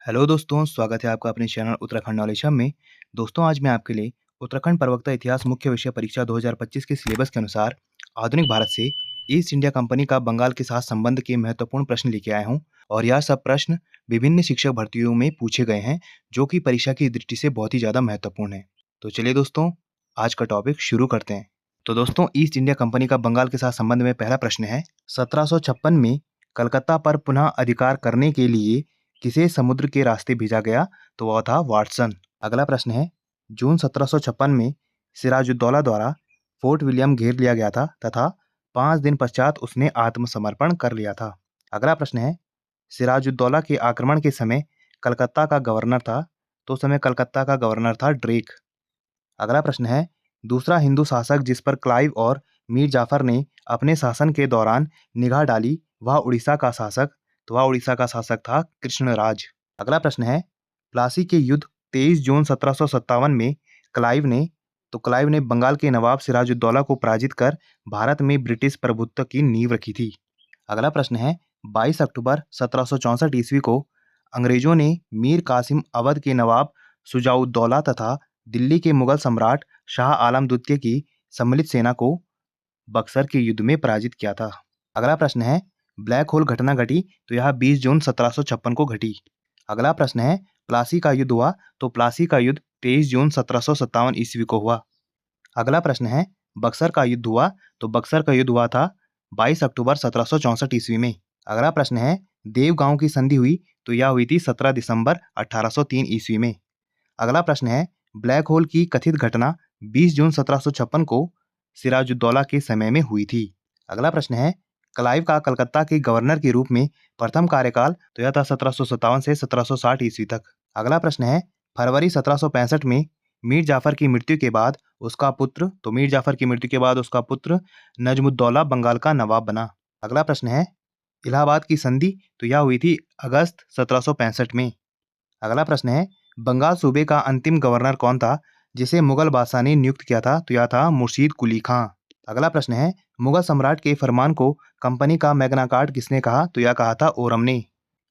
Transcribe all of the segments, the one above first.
Hello दोस्तों, स्वागत है आपका अपने चैनल उत्तराखंड नॉलेज हब में। दोस्तों, आज मैं आपके लिए उत्तराखंड प्रवक्ता इतिहास मुख्य विषय परीक्षा 2025 के सिलेबस के अनुसार आधुनिक भारत से ईस्ट इंडिया कंपनी का बंगाल के साथ संबंध के महत्वपूर्ण प्रश्न लेके आया हूँ। और यह सब प्रश्न विभिन्न शिक्षक भर्तियों में पूछे गए हैं, जो कि परीक्षा की दृष्टि से बहुत ही ज़्यादा महत्वपूर्ण है। तो चलिए दोस्तों, आज का टॉपिक शुरू करते हैं। तो दोस्तों, ईस्ट इंडिया कंपनी का बंगाल के साथ संबंध में पहला प्रश्न है, 1756 में कलकत्ता पर पुनः अधिकार करने के लिए किसे समुद्र के रास्ते भेजा गया? तो वह था वाटसन। अगला प्रश्न है, जून 1756 में सिराजुद्दौला द्वारा फोर्ट विलियम घेर लिया गया था तथा 5 दिन पश्चात उसने आत्मसमर्पण कर लिया था। अगला प्रश्न है, सिराजुद्दौला के आक्रमण के समय कलकत्ता का गवर्नर था, तो उस समय कलकत्ता का गवर्नर था ड्रेक। अगला प्रश्न है, दूसरा हिंदू शासक जिस पर क्लाइव और मीर जाफर ने अपने शासन के दौरान निगाह डाली, वह उड़ीसा का शासक, तो वह उड़ीसा का शासक था कृष्णराज। अगला प्रश्न है, प्लासी के युद्ध 23 जून 1757 में क्लाइव ने बंगाल के नवाब सिराजुद्दौला को पराजित कर भारत में ब्रिटिश प्रभुत्व की नींव रखी थी। अगला प्रश्न है, 22 अक्टूबर 1764 ईस्वी को अंग्रेजों ने मीर कासिम अवध के नवाब शुजाउद्दौला तथा दिल्ली के मुगल सम्राट शाह आलम द्वितीय की सम्मिलित सेना को बक्सर के युद्ध में पराजित किया था। अगला प्रश्न है, ब्लैक होल घटना घटी, तो यह 20 जून 1756 को घटी। अगला प्रश्न है, प्लासी का युद्ध हुआ, तो प्लासी का युद्ध 23 जून 1757 ईस्वी को हुआ। अगला प्रश्न है, बक्सर का युद्ध हुआ, तो बक्सर का युद्ध हुआ था 22 अक्टूबर 1764 ईस्वी में। अगला प्रश्न है, देवगांव की संधि हुई, तो यह हुई थी 17 दिसंबर 1803 ईस्वी में। अगला प्रश्न है, ब्लैक होल की कथित घटना 20 जून 1756 को सिराजुद्दौला के समय में हुई थी। अगला प्रश्न है, क्लाइव का कलकत्ता के गवर्नर के रूप में प्रथम कार्यकाल, तो यह था 1757 से 1760 ईस्वी तक। अगला प्रश्न है, फरवरी 1765 में मीर जाफर की मृत्यु के बाद उसका पुत्र नजमुद्दौला बंगाल का नवाब बना। अगला प्रश्न है, इलाहाबाद की संधि, तो यह हुई थी अगस्त 1765 में। अगला प्रश्न है, बंगाल सूबे का अंतिम गवर्नर कौन था जिसे मुगल बादशाह ने नियुक्त किया था? तो यह था मुर्शीद कुली खां। अगला प्रश्न है, मुगल सम्राट के फरमान को कंपनी का मैग्ना कार्टा किसने कहा? तो यह कहा था ओरम ने।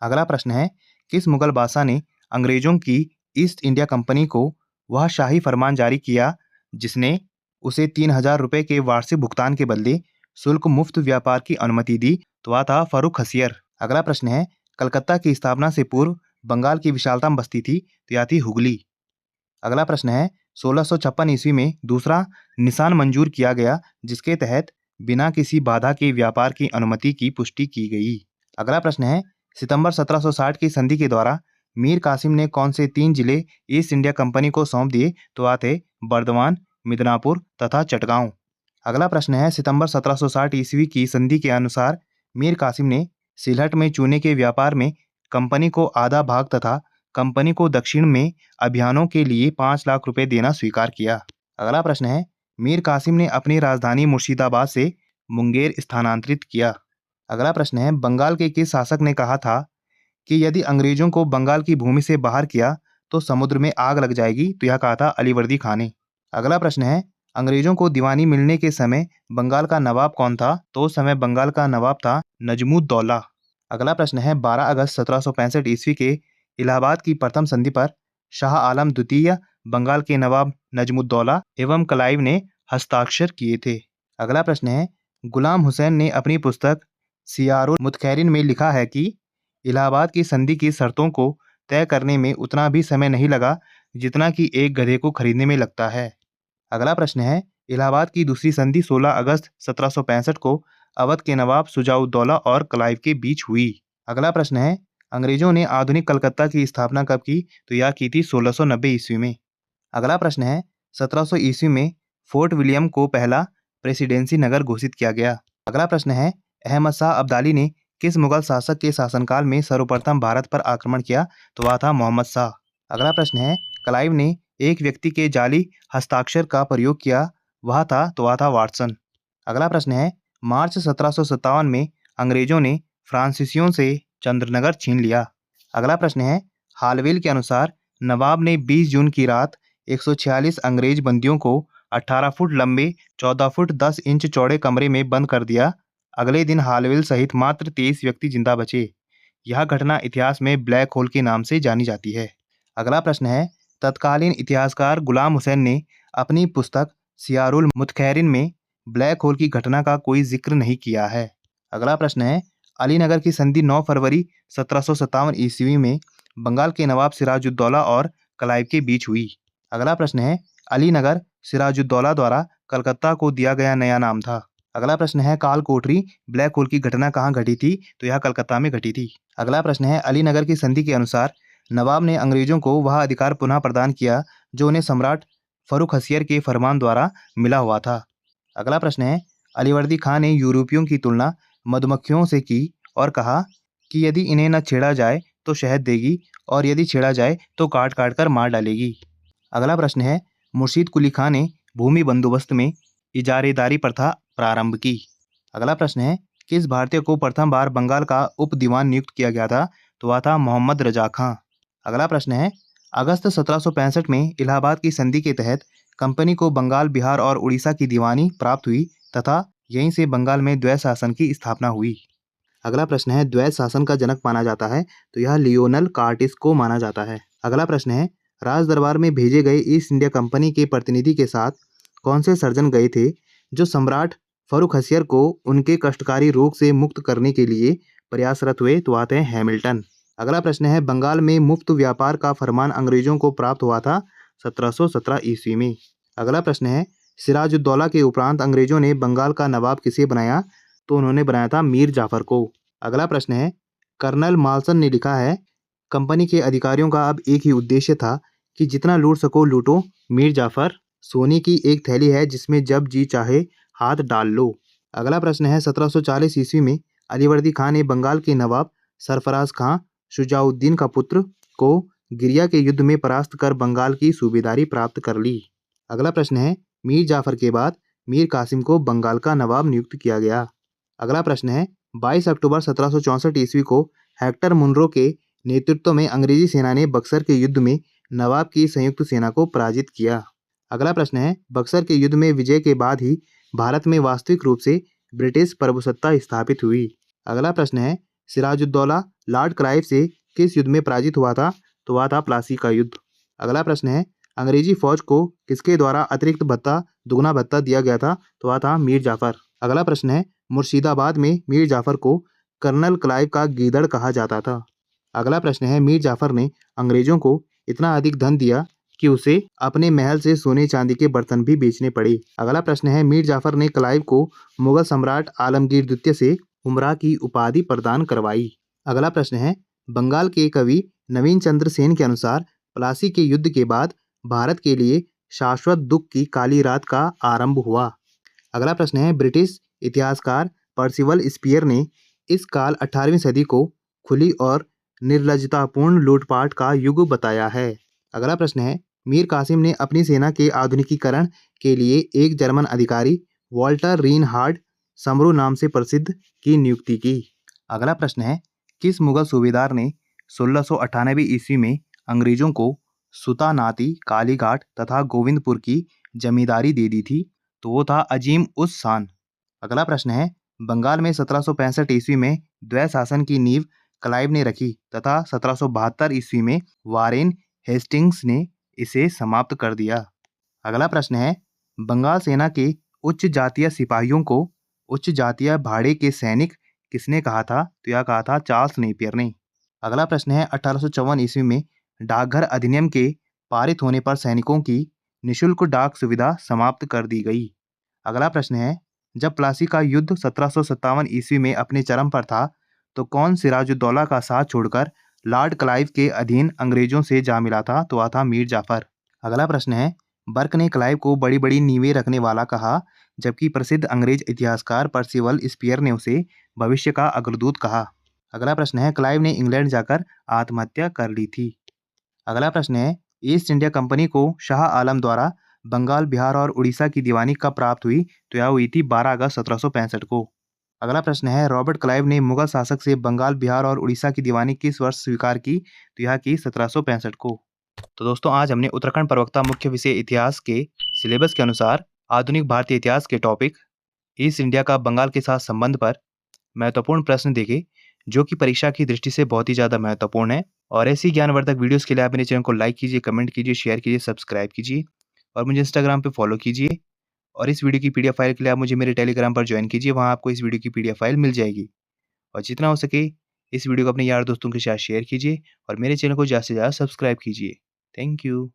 अगला प्रश्न है, किस मुगल बादशाह ने अंग्रेजों की ईस्ट इंडिया कंपनी को वह शाही फरमान जारी किया जिसने उसे 3000 रुपये के वार्षिक भुगतान के बदले शुल्क मुफ्त व्यापार की अनुमति दी? तो वह था फर्रुख हसियर। अगला प्रश्न है, कलकत्ता की स्थापना से पूर्व बंगाल की विशालतम बस्ती थी? तो यह थी हुगली। अगला प्रश्न है, 1656 ईस्वी में दूसरा निशान मंजूर किया गया जिसके तहत बिना किसी बाधा के व्यापार की अनुमति की पुष्टि की गई। अगला प्रश्न है, सितंबर 1760 की संधि के द्वारा मीर कासिम ने कौन से 3 जिले ईस्ट इंडिया कंपनी को सौंप दिए? तो वह थे बर्दवान, मिदनापुर तथा चटगांव। अगला प्रश्न है, सितंबर 1760 ईस्वी की संधि के अनुसार मीर कासिम ने सिलहट में चूने के व्यापार में कंपनी को आधा भाग तथा कंपनी को दक्षिण में अभियानों के लिए 5 लाख रुपए देना स्वीकार किया। अगला प्रश्न है, मीर कासिम ने अपनी राजधानी मुर्शिदाबाद से मुंगेर स्थानांतरित किया। अगला प्रश्न है, बंगाल के किस शासक ने कहा था कि यदि अंग्रेजों को बंगाल की भूमि से बाहर किया तो समुद्र में आग लग जाएगी? तो यह कहा था अलीवर्दी खां ने। अगला प्रश्न है, अंग्रेजों को दीवानी मिलने के समय बंगाल का नवाब कौन था? तो उस समय बंगाल का नवाब था नजमुद्दौला। अगला प्रश्न है, 12 अगस्त 1765 ईस्वी के इलाहाबाद की प्रथम संधि पर शाह आलम द्वितीय, बंगाल के नवाब नजमुद्दौला एवं क्लाइव ने हस्ताक्षर किए थे। अगला प्रश्न है, गुलाम हुसैन ने अपनी पुस्तक सियारुल मुतखैरिन में लिखा है कि इलाहाबाद की संधि की शर्तों को तय करने में उतना भी समय नहीं लगा जितना कि एक गधे को खरीदने में लगता है। अगला प्रश्न है, इलाहाबाद की दूसरी संधि 16 अगस्त 1765 को अवध के नवाब शुजाउद्दौला और क्लाइव के बीच हुई। अगला प्रश्न है, अंग्रेजों ने आधुनिक कलकत्ता की स्थापना कब की? तो यह की थी 1690 ईस्वी में। अगला प्रश्न है, 1700 ईस्वी में फोर्ट विलियम को पहला प्रेसिडेंसी नगर घोषित किया गया। अगला प्रश्न है, अहमद शाह अब्दाली ने किस मुगल शासक के शासनकाल में सर्वप्रथम भारत पर आक्रमण किया? तो वह था मोहम्मद शाह। अगला प्रश्न है, क्लाइव ने एक व्यक्ति के जाली हस्ताक्षर का प्रयोग किया, वह था वाटसन। अगला प्रश्न है, मार्च 1757 में अंग्रेजों ने फ्रांसीसियों से चंद्रनगर छीन लिया। अगला प्रश्न है, हालवेल के अनुसार नवाब ने 20 जून की रात 146 अंग्रेज बंदियों को 18 फुट लंबे 14 फुट 10 इंच चौड़े कमरे में बंद कर दिया। अगले दिन हालवेल सहित मात्र 23 व्यक्ति जिंदा बचे। यह घटना इतिहास में ब्लैक होल के नाम से जानी जाती है। अगला प्रश्न है, तत्कालीन इतिहासकार गुलाम हुसैन ने अपनी पुस्तक सियारुल मुतखैरिन में ब्लैक होल की घटना का कोई जिक्र नहीं किया है। अगला प्रश्न है, अलीनगर की संधि 9 फरवरी 1757 ईस्वी में बंगाल के नवाब सिराजुद्दौला और क्लाइव के बीच हुई। अगला प्रश्न है, अलीनगर सिराजुद्दौला द्वारा कलकत्ता को दिया गया नया नाम था। अगला प्रश्न है, काल कोठरी ब्लैक होल की घटना कहाँ घटी थी? तो यह कलकत्ता में घटी थी। अगला प्रश्न है, अलीनगर की संधि के अनुसार नवाब ने अंग्रेजों को वह अधिकार पुनः प्रदान किया जो उन्हें सम्राट फर्रुख हसियर के फरमान द्वारा मिला हुआ था। अगला प्रश्न है, अलीवर्दी खां ने यूरोपियों की तुलना मधुमक्खियों से की और कहा कि यदि इन्हें न छेड़ा जाए तो शहद देगी और यदि छेड़ा जाए तो काट काट कर मार डालेगी। अगला प्रश्न है, मुर्शीद कुली खां ने भूमि बंदोबस्त में इजारेदारी प्रथा प्रारंभ की। अगला प्रश्न है, किस भारतीय को प्रथम बार बंगाल का उप दीवान नियुक्त किया गया था? तो वह था मोहम्मद रजा खां। अगला प्रश्न है, अगस्त 1765 में इलाहाबाद की संधि के तहत कंपनी को बंगाल, बिहार और उड़ीसा की दीवानी प्राप्त हुई तथा यहीं से बंगाल में द्वैत शासन की स्थापना हुई। अगला प्रश्न है, द्वैत शासन का जनक माना जाता है? तो यह लियोनल कार्टिस को माना जाता है। अगला प्रश्न है, राज दरबार में भेजे गए ईस्ट इंडिया कंपनी के प्रतिनिधि के साथ कौन से सर्जन गए थे जो सम्राट फर्रुख हसियर को उनके कष्टकारी रोग से मुक्त करने के लिए प्रयासरत हुए? तो आते हैं हैमिल्टन। अगला प्रश्न है, बंगाल में मुफ्त व्यापार का फरमान अंग्रेजों को प्राप्त हुआ था 1717 ईस्वी में। अगला प्रश्न है, सिराजुद्दौला के उपरांत अंग्रेजों ने बंगाल का नवाब किसे बनाया? तो उन्होंने बनाया था मीर जाफर को। अगला प्रश्न है, कर्नल माल्सन ने लिखा है, कंपनी के अधिकारियों का अब एक ही उद्देश्य था कि जितना लूट सको लूटो। मीर जाफर सोने की एक थैली है जिसमें जब जी चाहे हाथ डाल लो। अगला प्रश्न है, 1740 ईस्वी में अलीवर्दी खां ने बंगाल के नवाब सरफराज खां शुजाउद्दीन का पुत्र को गिरिया के युद्ध में परास्त कर बंगाल की सूबेदारी प्राप्त कर ली। अगला प्रश्न है, मीर जाफर के बाद मीर कासिम को बंगाल का नवाब नियुक्त किया गया। अगला प्रश्न है, 22 अक्टूबर 1764 ईस्वी को हेक्टर मुनरो के नेतृत्व में अंग्रेजी सेना ने बक्सर के युद्ध में नवाब की संयुक्त सेना को पराजित किया। अगला प्रश्न है, बक्सर के युद्ध में विजय के बाद ही भारत में वास्तविक रूप से ब्रिटिश प्रभुसत्ता स्थापित हुई। अगला प्रश्न है, सिराजुद्दौला लॉर्ड क्लाइव से किस युद्ध में पराजित हुआ था? तो वह था प्लासी का युद्ध। अगला प्रश्न है, अंग्रेजी फौज को किसके द्वारा अतिरिक्त भत्ता, दुगना भत्ता दिया गया था? तो वह था मीर जाफर। अगला प्रश्न है, मुर्शिदाबाद में मीर जाफर को कर्नल क्लाइव का गीदड़ कहा जाता था। अगला प्रश्न है, मीर जाफर ने अंग्रेजों को इतना अधिक धन दिया कि उसे अपने महल से सोने चांदी के बर्तन भी बेचने पड़े। अगला प्रश्न है, मीर जाफर ने क्लाइव को मुगल सम्राट आलमगीर द्वितीय से उमरा की उपाधि प्रदान करवाई। अगला प्रश्न है, बंगाल के कवि नवीन चंद्र सेन के अनुसार प्लासी के युद्ध के बाद भारत के लिए शाश्वत दुख की काली रात का आरंभ हुआ। अगला प्रश्न है, ब्रिटिश इतिहासकार पर्सिवल स्पीयर ने इस काल 18वीं सदी को खुली और निर्लज्जतापूर्ण लूटपाट का युग बताया है। अगला प्रश्न है, मीर कासिम ने अपनी सेना के आधुनिकीकरण के लिए एक जर्मन अधिकारी वॉल्टर रीनहार्ड समरो नाम से प्रसिद्ध की नियुक्ति की। अगला प्रश्न है, किस मुगल सूबेदार ने 1698 ईस्वी में अंग्रेजों को सुतानाती, कालीघाट तथा गोविंदपुर की जमींदारी दे दी थी? तो वो था अजीम उस शान। अगला प्रश्न है, बंगाल में 1765 ईस्वी में द्वैत शासन की नींव क्लाइव ने रखी तथा 1772 ईस्वी में वारेन हेस्टिंग्स ने इसे समाप्त कर दिया। अगला प्रश्न है, बंगाल सेना के उच्च जातीय सिपाहियों को उच्च जातीय भाड़े के सैनिक किसने कहा था? तो यह कहा था चार्ल्स नेपियर ने। अगला प्रश्न है, 1854 ईस्वी में डाकघर अधिनियम के पारित होने पर सैनिकों की निःशुल्क डाक सुविधा समाप्त कर दी गई। अगला प्रश्न है, जब प्लासी का युद्ध 1757 ईस्वी में अपने चरम पर था तो कौन सिराजुद्दौला का साथ छोड़कर लॉर्ड क्लाइव के अधीन अंग्रेजों से जा मिला था? तो वह था मीर जाफर। अगला प्रश्न है, बर्क ने क्लाइव को बड़ी बड़ी नींवें रखने वाला कहा जबकि प्रसिद्ध अंग्रेज इतिहासकार पर्सिवल स्पीयर ने उसे भविष्य का अग्रदूत कहा। अगला प्रश्न है, क्लाइव ने इंग्लैंड जाकर आत्महत्या कर ली थी। अगला प्रश्न है, ईस्ट इंडिया कंपनी को शाह आलम द्वारा बंगाल, बिहार और उड़ीसा की दीवानी कब प्राप्त हुई? तो यह हुई थी 12 अगस्त 1765 को। अगला प्रश्न है, रॉबर्ट क्लाइव ने मुगल शासक से बंगाल, बिहार और उड़ीसा की दीवानी किस वर्ष स्वीकार की? तो यह की 1765 को। तो दोस्तों, आज हमने उत्तराखंड प्रवक्ता मुख्य विषय इतिहास के सिलेबस के अनुसार आधुनिक भारतीय इतिहास के टॉपिक ईस्ट इंडिया का बंगाल के साथ संबंध पर महत्वपूर्ण प्रश्न देखे जो कि परीक्षा की दृष्टि से बहुत ही ज़्यादा महत्वपूर्ण है। और ऐसी ज्ञानवर्धक वीडियोज़ के लिए आप मेरे चैनल को लाइक कीजिए, कमेंट कीजिए, शेयर कीजिए, सब्सक्राइब कीजिए और मुझे इंस्टाग्राम पे फॉलो कीजिए। और इस वीडियो की पीडीएफ फाइल के लिए आप मुझे मेरे टेलीग्राम पर जॉइन कीजिए, वहाँ आपको इस वीडियो की पीडीएफ फाइल मिल जाएगी। और जितना हो सके इस वीडियो को अपने यार दोस्तों के साथ शेयर कीजिए और मेरे चैनल को ज़्यादा से ज़्यादा सब्सक्राइब कीजिए। Thank you.